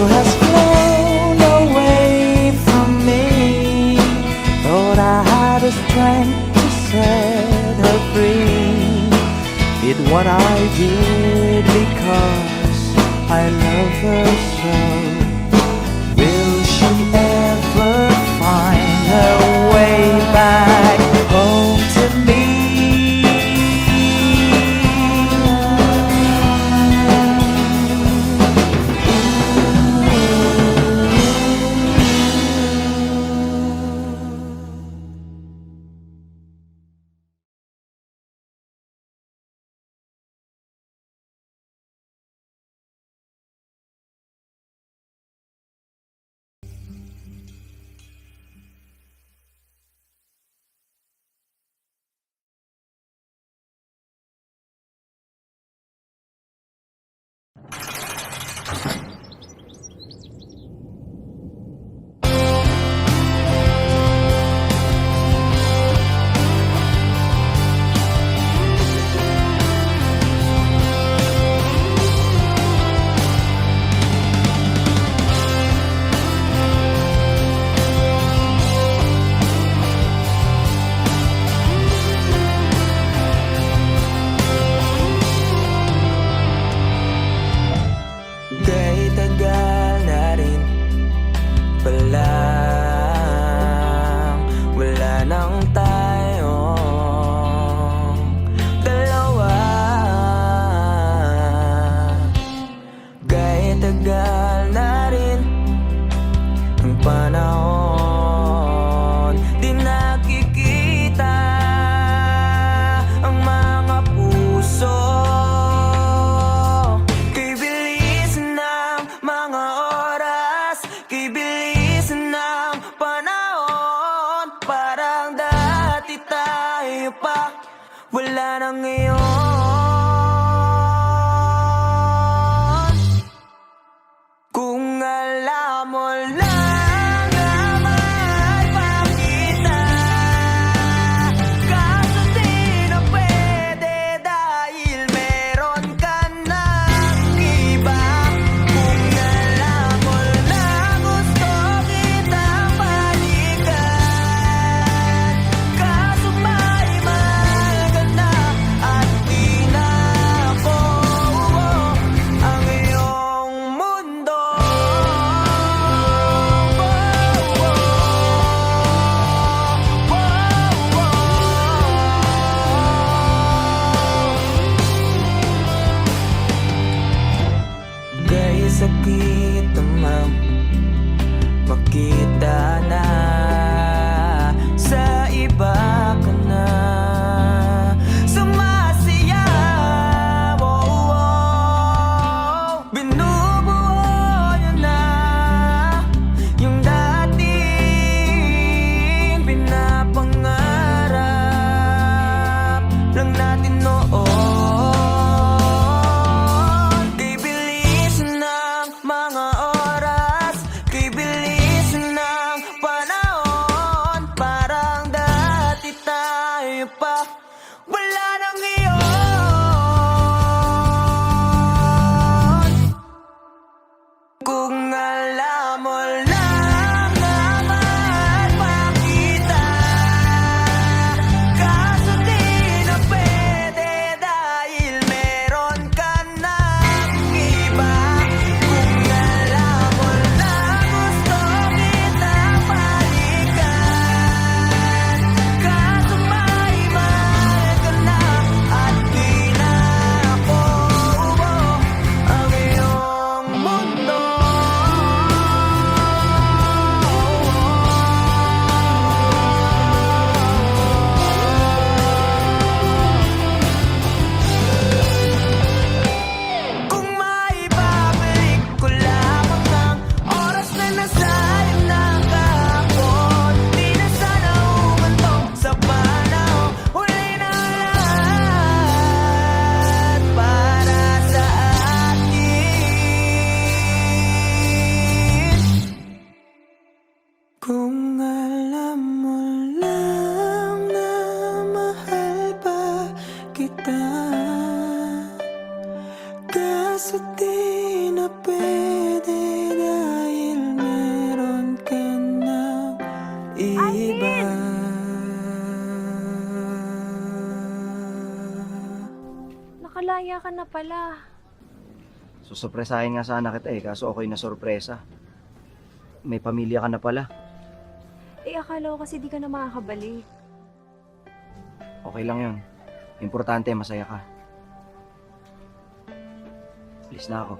has flown away from me. Thought I had the strength to set her free. Did what I did because I love her so. Will she ever find her way back home to me? Kahit tagal na rin palang wala nang tayong dalawa. Kahit tagal na rin ang panahon, di nakikita ang mga puso. Kay bilis ng mga oras, kay bilis ng panahon, parang dati tayo pa, wala na ngayon. Kung alam mo lang na mahal pa kita, kaso di na pwede dahil meron ka ng iba. Kung alam mo lang gusto kitang balikan, kaso may mahal ka na at di na ako ang iyong mundo. Kaya sakit naman makita na sa iba ka na sumasayaw. Binubuo niya na yung dating pinapangarap lang natin noon. Kay bilis ng mga oras, kay bilis ng panahon, parang dati tayo pa, wala na ngayon. Kung alam mo lang na mahal pa kita, kaso di na pwede dahil meron ka ng iba. Kung alam mo lang gusto kitang balikan, kaso may mahal ka na at di na ako ang iyong mundo. Kung maibabalik ko lamang ang oras na nasayang ng kahapon, di na sana umantong sa panahon. Huli na lahat para sa atin. Kung alam mo lang na mahal pa kita, kaso di na pwede dahil nakakalaya ka na pala. Susurpresahin nga sana kita kaso okay na sorpresa. May pamilya ka na pala. Akala ko kasi di ka na makakabalik. Okay lang yun. Importante, masaya ka. Alis na ako.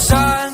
Saan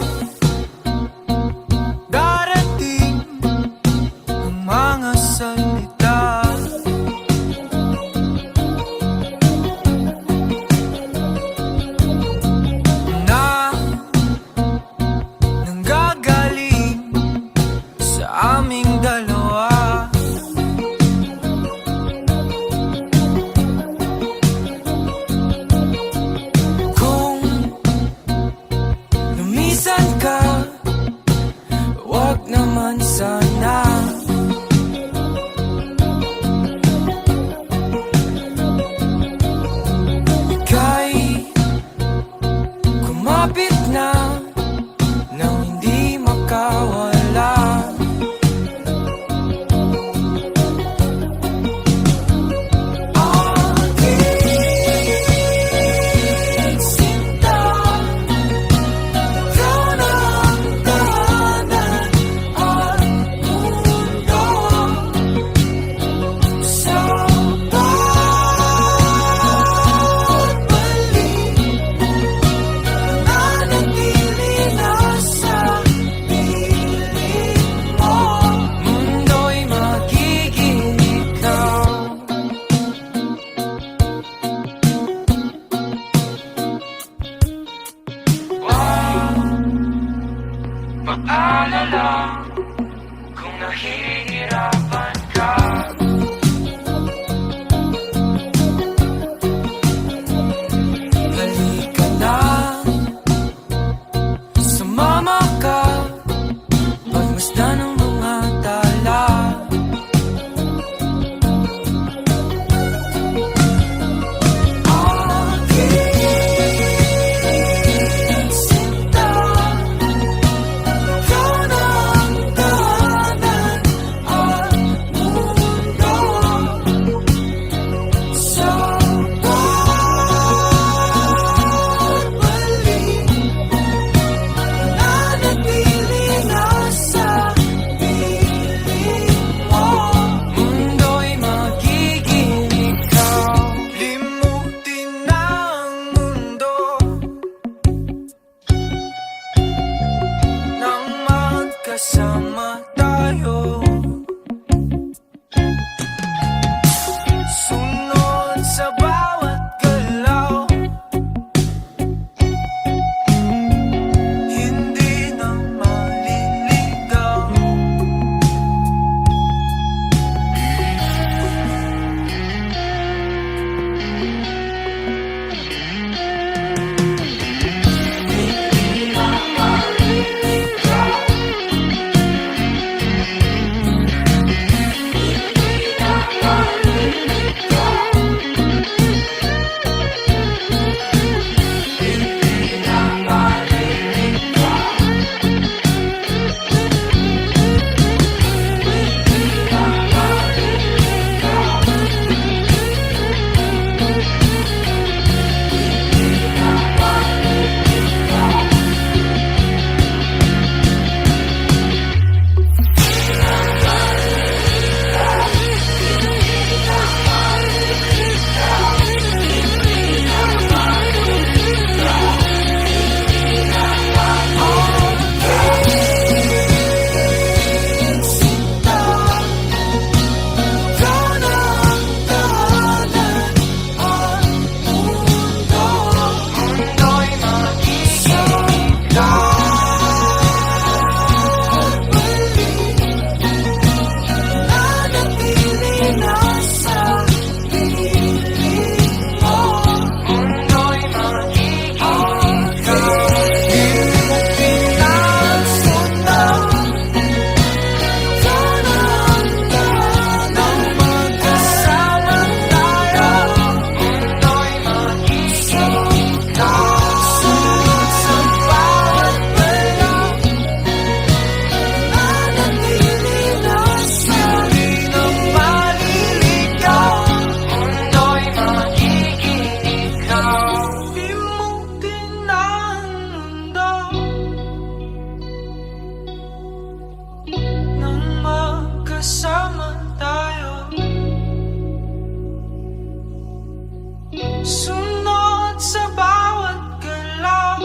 Sunod sa bawat galaw,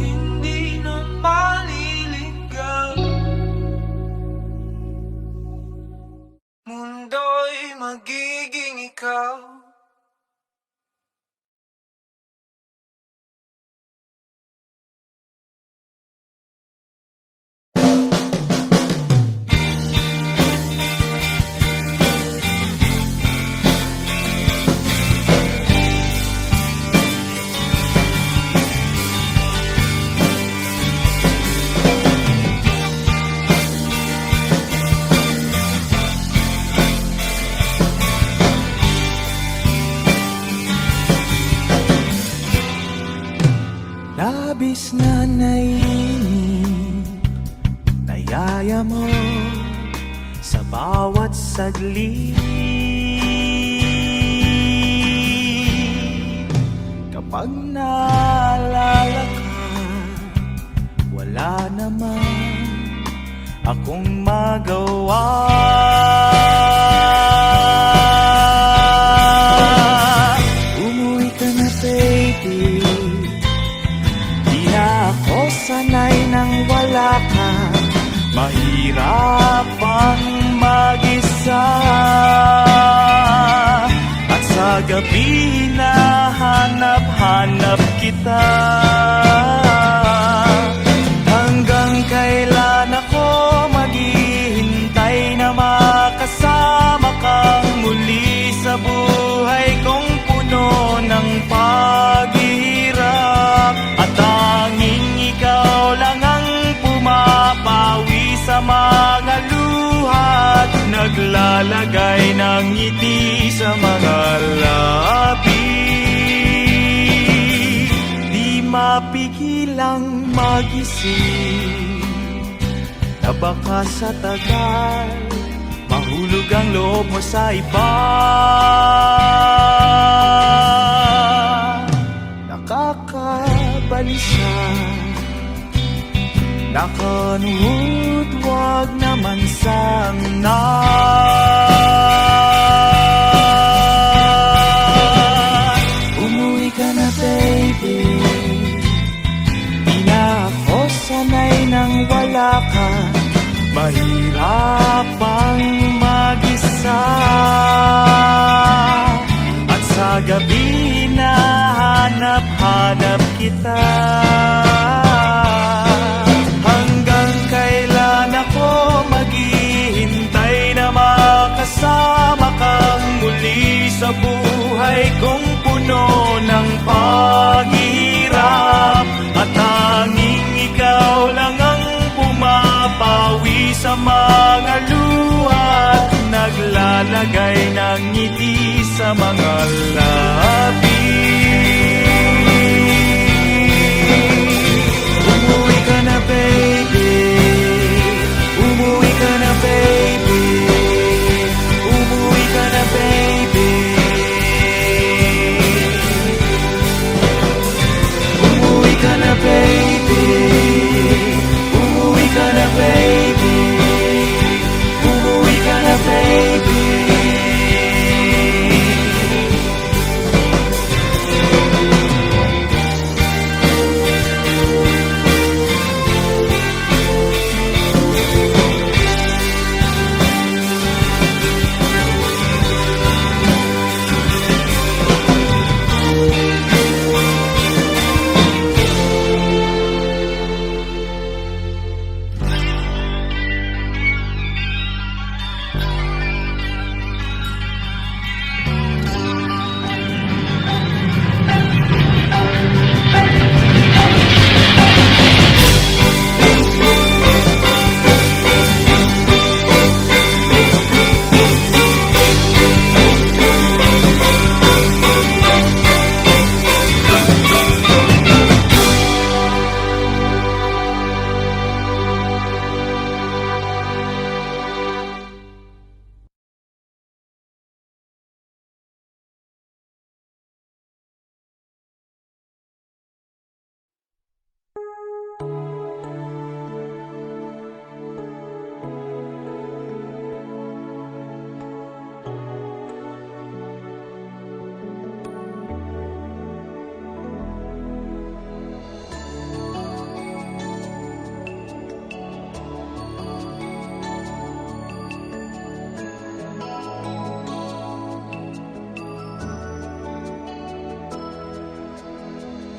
hindi na maliligaw. Mundo'y magiging ikaw. Labis na naiinip, nayaya mo sa bawat saglit. Kapag naalala ka, wala naman akong magawa. Umuwi ka na, baby. Di na ako sanay nang wala ka. Mahirap ang mag-isa. At sa gabi hinahanap-hanap kita. Hanggang kailan ako maghihintay na makasama kang muli sa buhay kong puno ng paghihirap. At tanging ikaw lang ang pumapawi sa mga luha't naglalagay ng ngiti sa mga labi. Di mapigilang mag-isip na baka sa tagal mahulog ang loob mo sa iba. Nakakabalisa, nakanuhod, wag naman sana. Umuwi ka na, baby. Di na ako sanay nang wala ka. Mahirap ang mag-isa. At sa gabi hinahanap-hanap kita. Hanggang kailan ako maghihintay na makasama kang muli sa buhay kong puno ng paghihirap. At tanging ikaw lang ang pumapawi sa mga luha, naglalagay ng ngiti sa mga labi. Umuwi ka na, baby. Umuwi ka na, baby. Umuwi ka na, baby. Umuwi ka na, baby. Umuwi ka na, baby. Umuwi ka na, baby.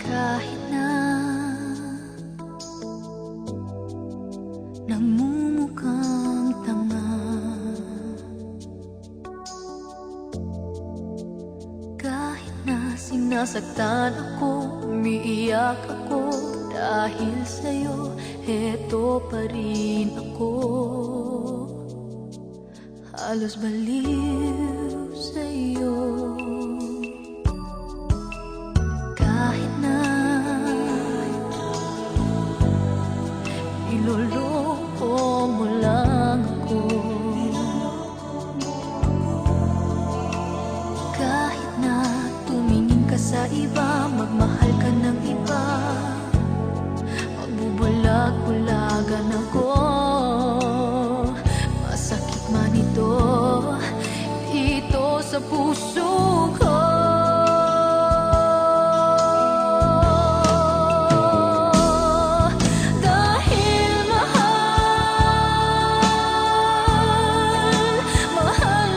Kahit na namumukhang tanga, kahit na sinasaktan ako, umiiyak ako, dahil sa'yo, heto pa rin ako. Halos baliw sa'yo. Kahit na iloloko mo lang ako, kahit na tumingin ka sa iba, magmahal ka ng iba, magbubulag-bulagan ako, masakit man ito dito sa puso ko. Dahil mahal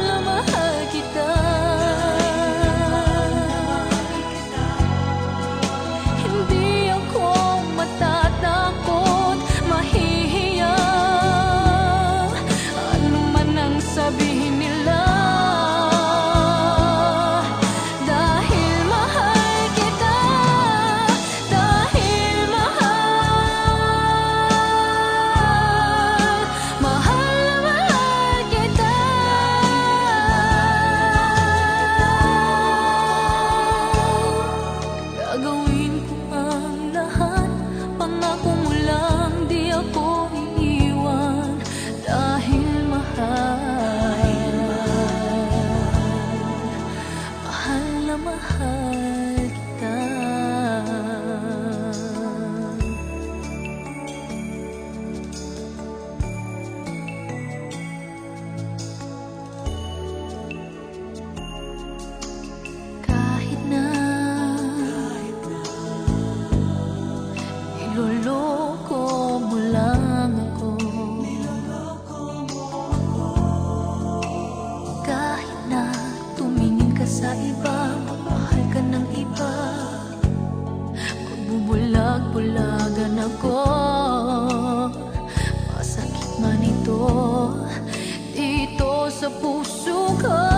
na mahal kita, hindi ako matatakot, mahihiya, ano man ang sabihin nila. Dahil mahal kita, dahil mahal na mahal kita. Gagawin ko ang lahat, pangako mo lang di ako iiwan. Dahil mahal na mahal kita. Kahit na iloloko mo lang ako, kahit na tumingin ka sa iba, magmahal ka ng iba, magbubulag-bulagan ako, masakit man ito dito sa puso ko.